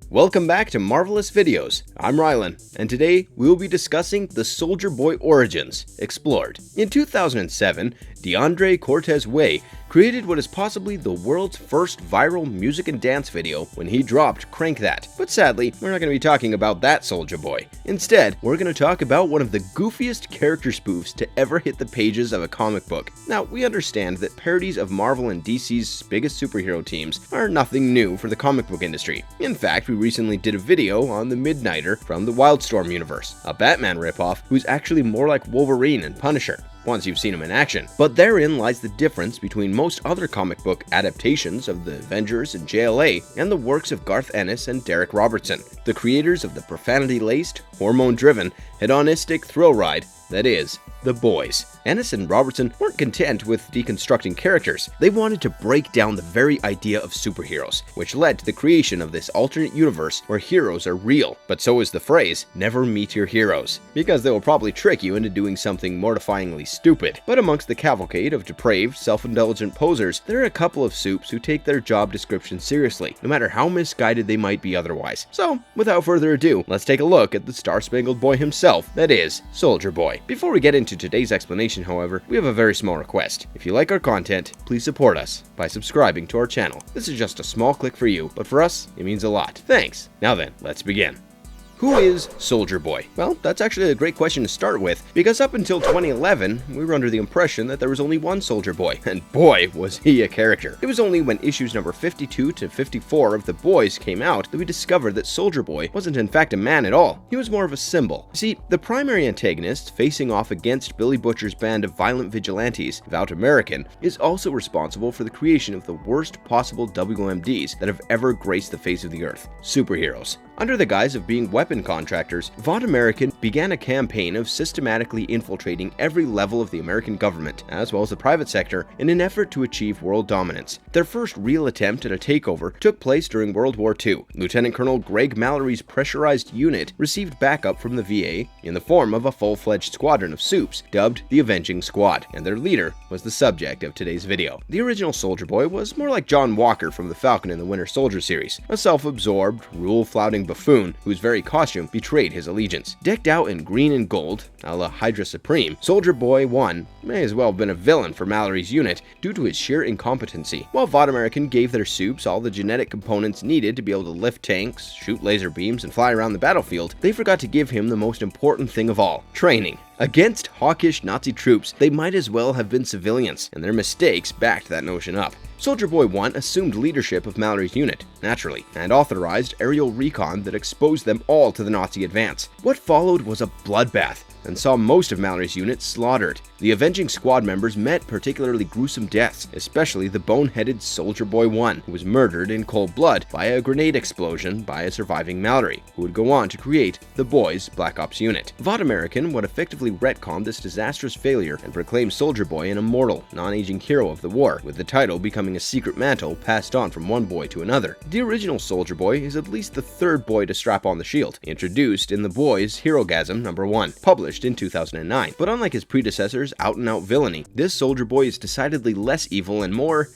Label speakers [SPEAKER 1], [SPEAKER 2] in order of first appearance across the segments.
[SPEAKER 1] Welcome back to Marvelous Videos. I'm Rylan, and today we will be discussing the Soulja Boy origins, explored. In 2007, DeAndreCortez Way created what is possibly the world's first viral music and dance video when he dropped Crank That. But sadly, we're not going to be talking about that Soulja Boy. Instead, we're going to talk about one of the goofiest character spoofs to ever hit the pages of a comic book. Now, we understand that parodies of Marvel and DC's biggest superhero teams are nothing new for the comic book industry. In fact, we recently did a video on the Midnighter from the WildStorm Universe, a Batman ripoff who's actually more like Wolverine and Punisher once you've seen him in action. But therein lies the difference between most other comic book adaptations of the Avengers and JLA and the works of Garth Ennis and Ennis Robertson, the creators of the profanity-laced, hormone-driven, hedonistic thrill ride that is, The Boys. Ennis and Robertson weren't content with deconstructing characters. They wanted to break down the very idea of superheroes, which led to the creation of this alternate universe where heroes are real. But so is the phrase, never meet your heroes, because they will probably trick you into doing something mortifyingly stupid. But amongst the cavalcade of depraved, self-indulgent posers, there are a couple of supes who take their job description seriously, no matter how misguided they might be otherwise. So, without further ado, let's take a look at the Star-Spangled Boy himself, that is, Soulja Boy. Before we get into today's explanation, however, we have a very small request. If you like our content, please support us by subscribing to our channel. This is just a small click for you, but for us, it means a lot. Thanks! Now then, let's begin. Who is Soulja Boy? Well, that's actually a great question to start with, because up until 2011, we were under the impression that there was only one Soulja Boy, and boy, was he a character. It was only when issues number 52 to 54 of The Boys came out that we discovered that Soulja Boy wasn't in fact a man at all. He was more of a symbol. You see, the primary antagonist, facing off against Billy Butcher's band of violent vigilantes, Vought American, is also responsible for the creation of the worst possible WMDs that have ever graced the face of the earth: superheroes. Under the guise of being weapon contractors, Vought American began a campaign of systematically infiltrating every level of the American government, as well as the private sector, in an effort to achieve world dominance. Their first real attempt at a takeover took place during World War II. Lieutenant Colonel Greg Mallory's pressurized unit received backup from the VA in the form of a full-fledged squadron of supes, dubbed the Avenging Squad, and their leader was the subject of today's video. The original Soulja Boy was more like John Walker from the Falcon and the Winter Soldier series, a self-absorbed, rule-flouting buffoon whose very costume betrayed his allegiance. Decked out in green and gold, a la Hydra Supreme, Soulja Boy 1 may as well have been a villain for Mallory's unit due to his sheer incompetency. While Vought American gave their supes all the genetic components needed to be able to lift tanks, shoot laser beams, and fly around the battlefield, they forgot to give him the most important thing of all: training. Against hawkish Nazi troops, they might as well have been civilians, and their mistakes backed that notion up. Soulja Boy 1 assumed leadership of Mallory's unit, naturally, and authorized aerial recon that exposed them all to the Nazi advance. What followed was a bloodbath, and saw most of Mallory's unit slaughtered. The Avenging Squad members met particularly gruesome deaths, especially the boneheaded Soulja Boy 1, who was murdered in cold blood by a grenade explosion by a surviving Mallory, who would go on to create the Boys Black Ops unit. Vought American would effectively retcon this disastrous failure and proclaim Soulja Boy an immortal, non-aging hero of the war, with the title becoming a secret mantle passed on from one boy to another. The original Soulja Boy is at least the third boy to strap on the shield, introduced in The Boys Herogasm number 1, published in 2009. But unlike his predecessors' out-and-out villainy, this Soulja Boy is decidedly less evil and more,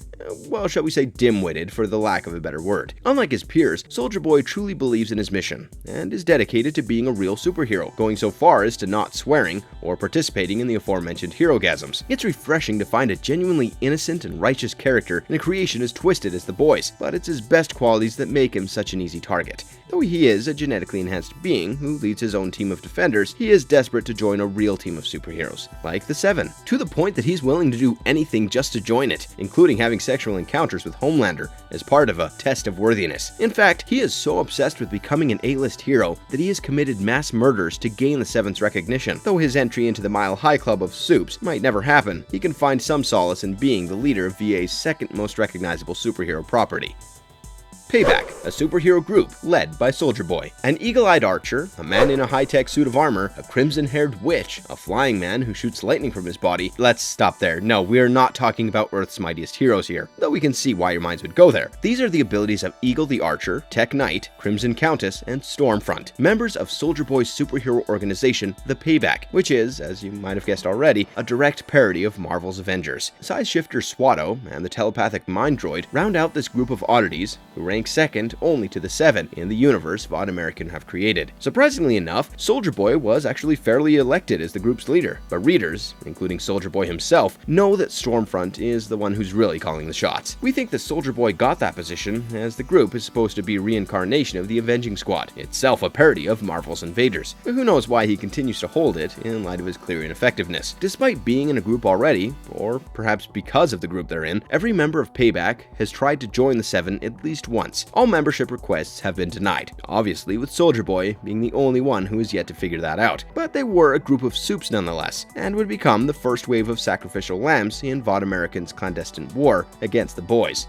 [SPEAKER 1] well, shall we say dim-witted for the lack of a better word. Unlike his peers, Soulja Boy truly believes in his mission, and is dedicated to being a real superhero, going so far as to not swearing or participating in the aforementioned herogasms. It's refreshing to find a genuinely innocent and righteous character in a creation as twisted as The Boys, but it's his best qualities that make him such an easy target. Though he is a genetically enhanced being who leads his own team of defenders, he is desperate to join a real team of superheroes, like the Seven, to the point that he's willing to do anything just to join it, including having sexual encounters with Homelander as part of a test of worthiness. In fact, he is so obsessed with becoming an A-list hero that he has committed mass murders to gain the Seven's recognition. Though his entry into the Mile High Club of Supes might never happen, he can find some solace in being the leader of VA's second most recognizable superhero property. PAYBACK, a superhero group led by Soulja Boy. An eagle-eyed archer, a man in a high-tech suit of armor, a crimson-haired witch, a flying man who shoots lightning from his body. Let's stop there. No, we are not talking about Earth's mightiest heroes here, though we can see why your minds would go there. These are the abilities of Eagle the Archer, Tech Knight, Crimson Countess, and Stormfront, members of Soulja Boy's superhero organization, the PAYBACK, which is, as you might have guessed already, a direct parody of Marvel's Avengers. Size Shifter Swatto and the telepathic Mind Droid round out this group of oddities, who rank rank second only to the 7 in the universe VOD American have created. Surprisingly enough, Soulja Boy was actually fairly elected as the group's leader, but readers, including Soulja Boy himself, know that Stormfront is the one who's really calling the shots. We think that Soulja Boy got that position as the group is supposed to be a reincarnation of the Avenging Squad, itself a parody of Marvel's Invaders, but who knows why he continues to hold it in light of his clear ineffectiveness. Despite being in a group already, or perhaps because of the group they're in, every member of PAYBACK has tried to join the 7 at least once. All membership requests have been denied, obviously with Soulja Boy being the only one who has yet to figure that out. But they were a group of supes nonetheless, and would become the first wave of sacrificial lambs in VOD American's clandestine war against the boys.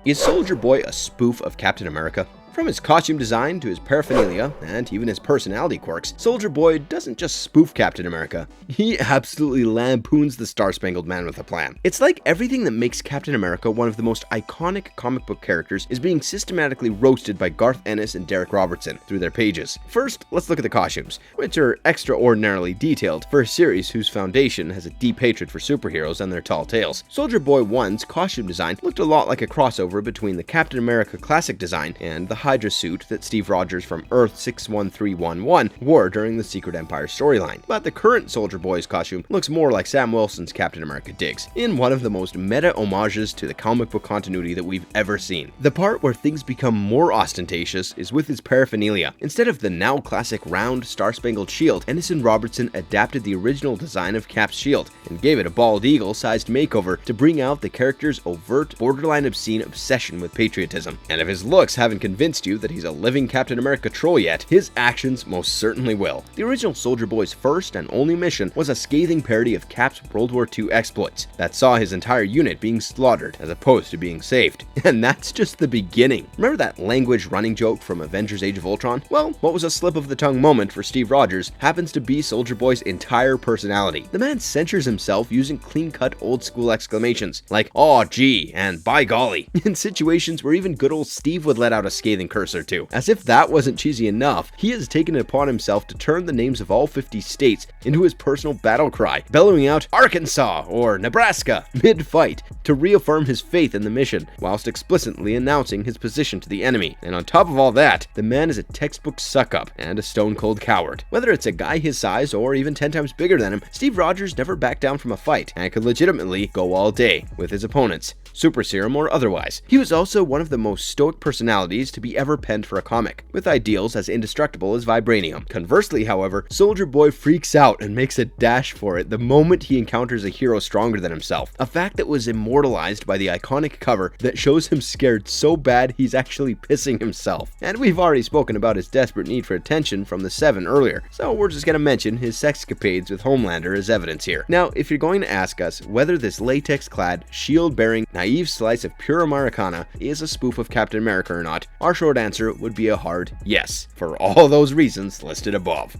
[SPEAKER 1] Is Soulja Boy a spoof of Captain America? From his costume design to his paraphernalia, and even his personality quirks, Soulja Boy doesn't just spoof Captain America, he absolutely lampoons the Star-Spangled Man with a plan. It's like everything that makes Captain America one of the most iconic comic book characters is being systematically roasted by Garth, Ennis, and Darick Robertson through their pages. First, let's look at the costumes, which are extraordinarily detailed for a series whose foundation has a deep hatred for superheroes and their tall tales. Soulja Boy 1's costume design looked a lot like a crossover between the Captain America classic design and the Hydra suit that Steve Rogers from Earth 61311 wore during the Secret Empire storyline. But the current Soulja Boy's costume looks more like Sam Wilson's Captain America Diggs, in one of the most meta homages to the comic book continuity that we've ever seen. The part where things become more ostentatious is with his paraphernalia. Instead of the now classic round Star-Spangled shield, Ennis Robertson adapted the original design of Cap's shield and gave it a bald eagle-sized makeover to bring out the character's overt, borderline obscene obsession with patriotism. And if his looks haven't convinced you that he's a living Captain America troll yet, his actions most certainly will. The original Soulja Boy's first and only mission was a scathing parody of Cap's World War II exploits that saw his entire unit being slaughtered as opposed to being saved. And that's just the beginning. Remember that language running joke from Avengers Age of Ultron? Well, what was a slip of the tongue moment for Steve Rogers happens to be Soulja Boy's entire personality. The man censors himself using clean-cut old school exclamations like "aw gee" and "by golly" in situations where even good old Steve would let out a scathing curse or two. As if that wasn't cheesy enough, he has taken it upon himself to turn the names of all 50 states into his personal battle cry, bellowing out Arkansas or Nebraska mid-fight to reaffirm his faith in the mission, whilst explicitly announcing his position to the enemy. And on top of all that, the man is a textbook suck-up and a stone-cold coward. Whether it's a guy his size or even 10 times bigger than him, Steve Rogers never backed down from a fight and could legitimately go all day with his opponents, super serum or otherwise. He was also one of the most stoic personalities to be ever penned for a comic, with ideals as indestructible as vibranium. Conversely, however, Soulja Boy freaks out and makes a dash for it the moment he encounters a hero stronger than himself, a fact that was immortalized by the iconic cover that shows him scared so bad he's actually pissing himself. And we've already spoken about his desperate need for attention from the 7 earlier, so we're just gonna mention his sexcapades with Homelander as evidence here. Now, if you're going to ask us whether this latex-clad, shield-bearing, naive slice of pure Americana is a spoof of Captain America or not, our short answer would be a hard yes, for all those reasons listed above.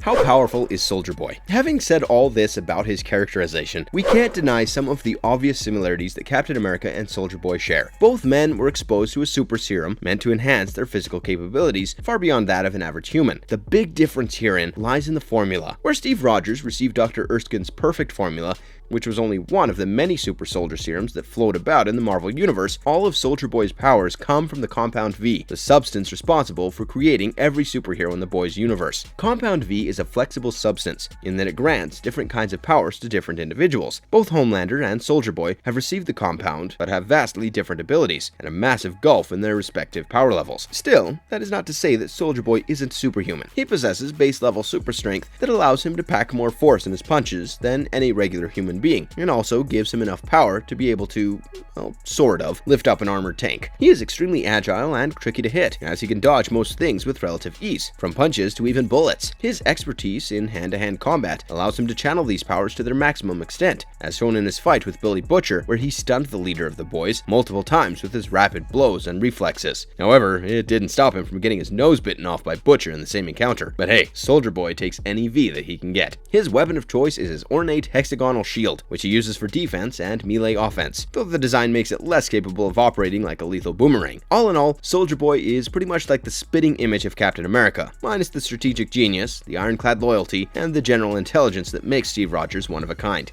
[SPEAKER 1] How powerful is Soulja Boy? Having said all this about his characterization, we can't deny some of the obvious similarities that Captain America and Soulja Boy share. Both men were exposed to a super serum meant to enhance their physical capabilities far beyond that of an average human. The big difference herein lies in the formula. Where Steve Rogers received Dr. Erskine's perfect formula, which was only one of the many super soldier serums that float about in the Marvel Universe, all of Soulja Boy's powers come from the Compound V, the substance responsible for creating every superhero in the boys' universe. Compound V is a flexible substance in that it grants different kinds of powers to different individuals. Both Homelander and Soulja Boy have received the compound, but have vastly different abilities, and a massive gulf in their respective power levels. Still, that is not to say that Soulja Boy isn't superhuman. He possesses base-level super strength that allows him to pack more force in his punches than any regular human being, and also gives him enough power to be able to, well, sort of, lift up an armored tank. He is extremely agile and tricky to hit, as he can dodge most things with relative ease, from punches to even bullets. His expertise in hand-to-hand combat allows him to channel these powers to their maximum extent, as shown in his fight with Billy Butcher, where he stunned the leader of the boys multiple times with his rapid blows and reflexes. However, it didn't stop him from getting his nose bitten off by Butcher in the same encounter. But hey, Soulja Boy takes any V that he can get. His weapon of choice is his ornate hexagonal shield, which he uses for defense and melee offense, though the design makes it less capable of operating like a lethal boomerang. All in all, Soulja Boy is pretty much like the spitting image of Captain America, minus the strategic genius, the ironclad loyalty, and the general intelligence that makes Steve Rogers one of a kind.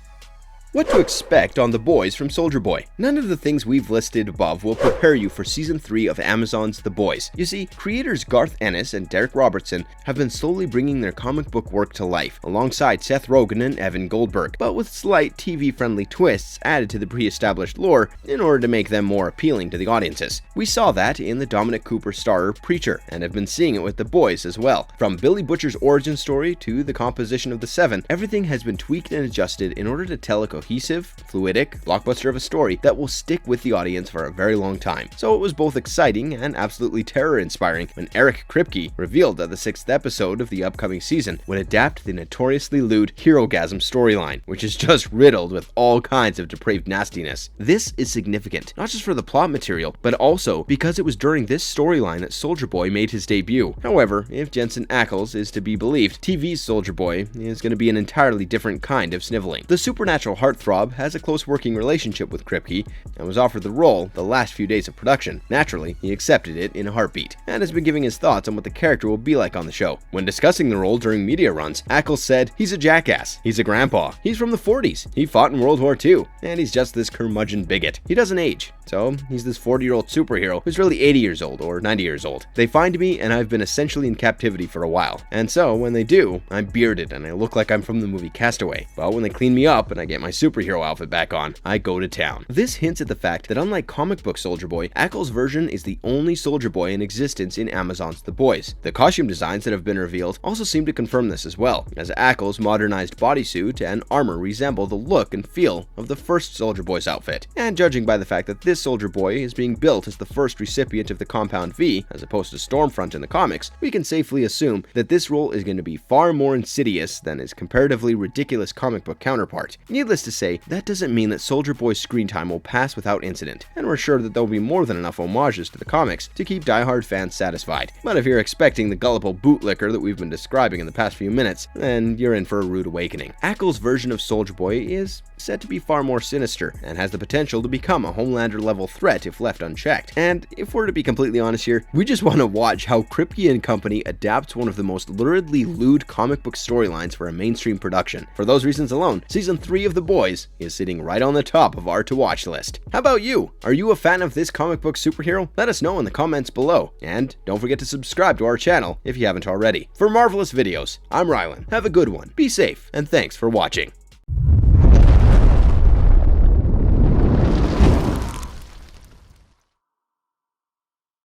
[SPEAKER 1] What to expect on The Boys from Soulja Boy. None of the things we've listed above will prepare you for Season 3 of Amazon's The Boys. You see, creators Garth Ennis and Darick Robertson have been slowly bringing their comic book work to life, alongside Seth Rogen and Evan Goldberg, but with slight TV-friendly twists added to the pre-established lore in order to make them more appealing to the audiences. We saw that in the Dominic Cooper starrer Preacher, and have been seeing it with The Boys as well. From Billy Butcher's origin story to the composition of the Seven, everything has been tweaked and adjusted in order to tell a cohesive, fluidic blockbuster of a story that will stick with the audience for a very long time. So it was both exciting and absolutely terror-inspiring when Eric Kripke revealed that the 6th episode of the upcoming season would adapt the notoriously lewd Herogasm storyline, which is just riddled with all kinds of depraved nastiness. This is significant, not just for the plot material, but also because it was during this storyline that Soulja Boy made his debut. However, if Jensen Ackles is to be believed, TV's Soulja Boy is going to be an entirely different kind of sniveling. The supernatural heartthrob has a close working relationship with Kripke and was offered the role the last few days of production. Naturally, he accepted it in a heartbeat and has been giving his thoughts on what the character will be like on the show. When discussing the role during media runs, Ackles said, "He's a jackass. He's a grandpa. He's from the 40s. He fought in World War II. And he's just this curmudgeon bigot. He doesn't age. So he's this 40-year-old superhero who's really 80 years old or 90 years old. They find me and I've been essentially in captivity for a while. And so when they do, I'm bearded and I look like I'm from the movie Castaway. But when they clean me up and I get my superhero outfit back on, I go to town." This hints at the fact that unlike comic book Soulja Boy, Ackles' version is the only Soulja Boy in existence in Amazon's The Boys. The costume designs that have been revealed also seem to confirm this as well, as Ackles' modernized bodysuit and armor resemble the look and feel of the first Soulja Boy's outfit. And judging by the fact that this Soulja Boy is being built as the first recipient of the Compound V, as opposed to Stormfront in the comics, we can safely assume that this role is going to be far more insidious than his comparatively ridiculous comic book counterpart. Needless to say, that doesn't mean that Soulja Boy's screen time will pass without incident, and we're sure that there will be more than enough homages to the comics to keep diehard fans satisfied. But if you're expecting the gullible bootlicker that we've been describing in the past few minutes, then you're in for a rude awakening. Ackles' version of Soulja Boy is said to be far more sinister, and has the potential to become a Homelander-level threat if left unchecked. And if we're to be completely honest here, we just want to watch how Kripke and company adapts one of the most luridly lewd comic book storylines for a mainstream production. For those reasons alone, Season 3 of The Boys is sitting right on the top of our to-watch list. How about you? Are you a fan of this comic book superhero? Let us know in the comments below, and don't forget to subscribe to our channel if you haven't already. For marvelous videos, I'm Rylan. Have a good one, be safe, and thanks for watching.